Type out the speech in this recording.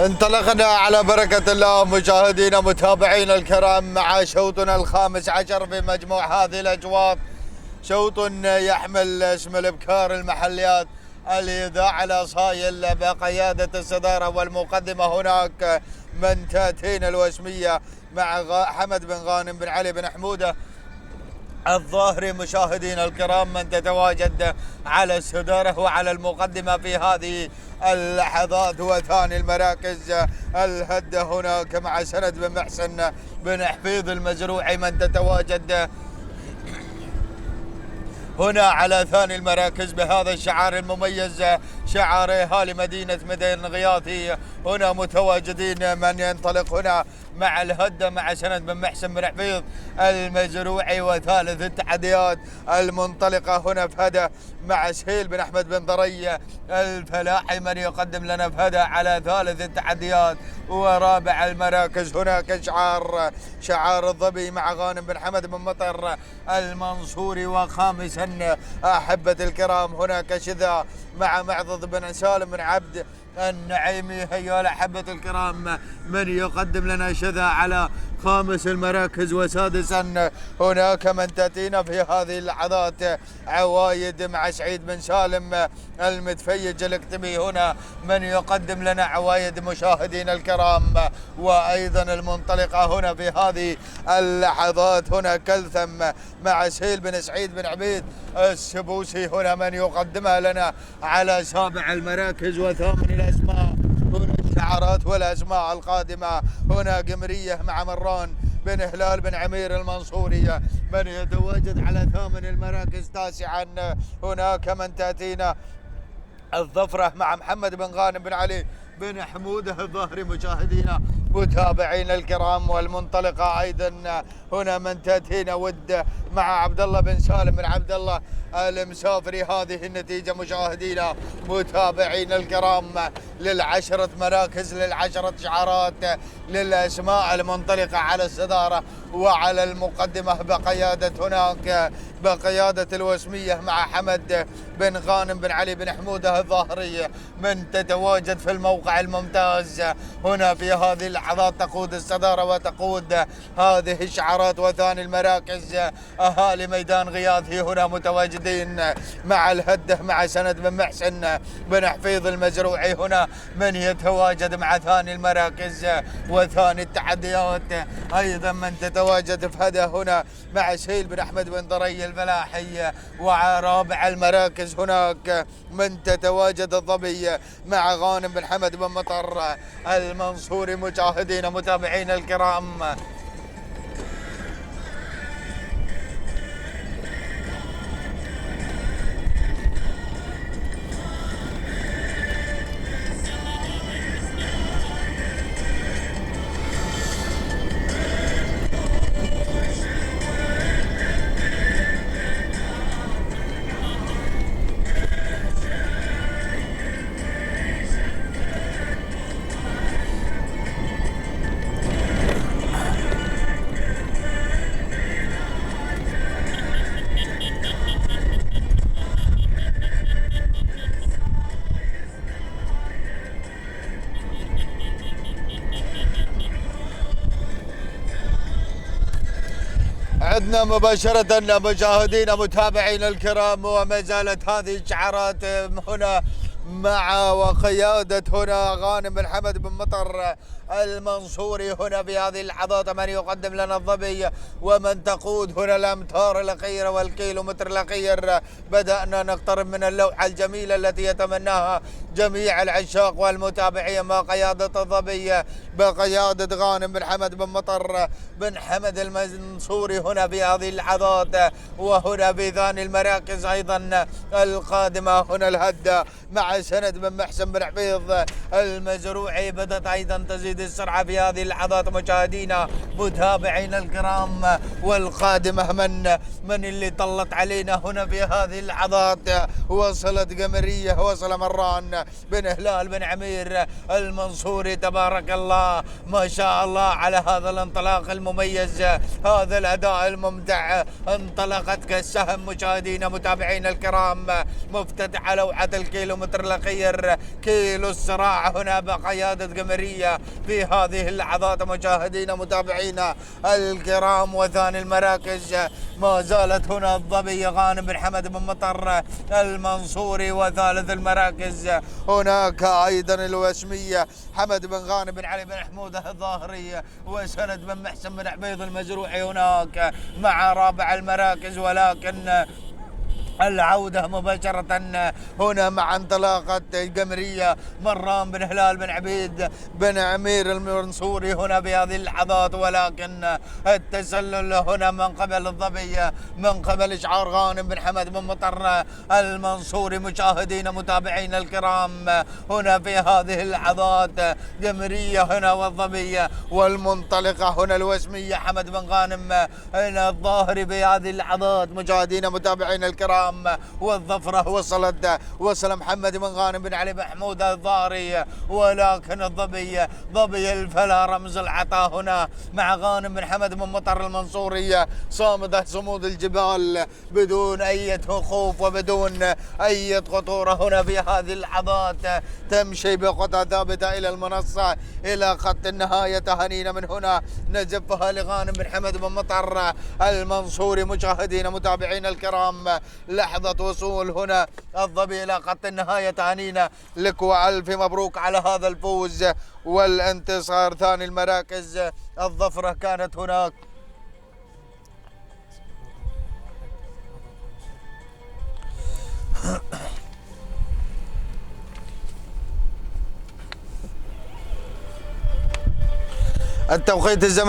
انطلقنا على بركة الله مشاهدينا متابعينا الكرام مع شوطنا الخامس عشر في مجموع هذه الأشواط. شوط يحمل اسم الابكار المحليات الإذاعة الأصايل بقيادة الصدارة والمقدمة. هناك من تاتين الوسمية مع حمد بن غانم بن علي بن حمودة الظاهري. مشاهدينا الكرام من تتواجد على الصدارة وعلى المقدمة في هذه اللحظات. وثاني المراكز الهدة هناك مع سند بن محسن بن حفيظ المزروعي من تتواجد هنا على ثاني المراكز بهذا الشعار المميز، شعار اهالي مدينة مدين غياثي. هنا متواجدين من ينطلق هنا مع الهدة مع سند بن محسن بن حفيظ المزروعي. وثالث التحديات المنطلقة هنا فهدة مع سهيل بن أحمد بن ضري الفلاحي من يقدم لنا فهدة على ثالث التحديات. ورابع المراكز هناك شعار الظبي مع غانم بن حمد بن مطر المنصوري. وخامسا أحبة الكرام هناك شذا مع معضد بن سالم بن عبد النعيمي. هيا الأحبة الكرام من يقدم لنا شذا على خامس المراكز. وسادسا هناك من تأتينا في هذه اللحظات عوايد مع سعيد بن سالم المتفيج الاكتبي هنا من يقدم لنا عوايد مشاهدينا الكرام. وأيضا المنطلقة هنا في هذه اللحظات هنا كلثم مع سهيل بن سعيد بن عبيد السبوسي هنا من يقدمها لنا على سابع المراكز. وثامن الأسماء هنا الشعارات والأسماء القادمة هنا قمرية مع مران بن هلال بن عمير المنصوري من يتواجد على ثامن المراكز. تاسعا هناك من تأتينا الظفرة مع محمد بن غانم بن علي بن حمودة الظهري. مشاهدينا متابعينا الكرام والمنطلقة أيضا هنا من تأتينا ود مع عبد الله بن سالم بن عبد الله المسافري. هذه النتيجة مشاهدينا متابعينا الكرام للعشرة مراكز للعشرة شعارات للأسماء المنطلقة على الصدارة وعلى المقدمة بقيادة الوسمية مع حمد بن غانم بن علي بن حمودة الظاهري من تتواجد في الموقع الممتاز هنا في هذه اللحظات تقود الصدارة وتقود هذه الشعارات. وثاني المراكز أهالي ميدان غياثي هنا متواجدين مع الهدة مع سند بن محسن بن حفيظ المزروعي هنا من يتواجد مع ثاني المراكز وثاني التحديات. أيضا من تتواجد فهدة هنا مع سهيل بن أحمد بن ضري الفلاحي. ورابع المراكز هناك من تتواجد الظبي مع غانم بن حمد بن مطر المنصوري. مشاهدينا متابعينا الكرام عدنا مباشرة مشاهدينا متابعينا الكرام وما زالت هذه الشعارات هنا مع وقيادة هنا غانم بن حمد بن مطر المنصوري هنا في هذه اللحظات من يقدم لنا الظبي ومن تقود هنا الأمتار الأخيرة والكيلومتر الأخير. بدأنا نقترب من اللوحة الجميلة التي يتمناها جميع العشاق والمتابعين مع قيادة الظبي بقيادة غانم بن حمد بن مطر بن حمد المنصوري هنا في هذه اللحظات. وهنا في ثاني المراكز أيضا القادمة هنا الهدة مع سند بن محسن بن حفيظ المزروعي. بدأت أيضا تزيد السرعة في هذه اللحظات مشاهدينا متابعينا الكرام. والقادمة من اللي طلت علينا هنا في هذه اللحظات وصلت قمرية وصل مران بن هلال بن عمير المنصوري. تبارك الله ما شاء الله على هذا الانطلاق المميز هذا الأداء الممتع. انطلقت كالسهم مشاهدينا متابعينا الكرام مفتتحة لوحة الكيلومتر المتر الأخير. كيلو الصراع هنا بقيادة قمرية في هذه اللحظات مشاهدينا متابعينا الكرام. وثاني المراكز ما زالت هنا الظبي غانم بن حمد بن مطر المنصوري. وثالث المراكز هناك أيضا الوسمية حمد بن غانم بن علي بن حمودة الظاهري وسند بن محسن بن عبيد المزروعي هناك مع رابع المراكز. ولكن العودة مباشرة هنا مع انطلاقة قمرية مرام بن هلال بن عبيد بن عمير المنصوري هنا بهذه اللحظات. ولكن التسلل هنا من قبل الظبي من قبل إشعار غانم بن حمد بن مطر المنصوري. مشاهدين متابعين الكرام هنا في هذه اللحظات قمرية هنا والظبي والمنطلقة هنا الوسمية حمد بن غانم هنا الظاهري بهذه اللحظات. مشاهدين متابعين الكرام والظفرة وصل محمد بن غانم بن علي بن حمود الظاهري. ولكن الظبي ظبي الفلا رمز العطاء هنا مع غانم بن حمد بن مطر المنصوري صامدة صمود الجبال بدون أي خوف وبدون أي خطورة. هنا في هذه اللحظات تمشي بخطى ثابتة إلى المنصة إلى خط النهاية. تهانينا من هنا نزفها لغانم بن حمد بن مطر المنصوري. مشاهدين متابعين الكرام لحظة وصول هنا الظبي إلى خط النهاية. تهانينا لك وألف مبروك على هذا الفوز والانتصار. ثاني المراكز الظفرة كانت هناك التوقيت الزمني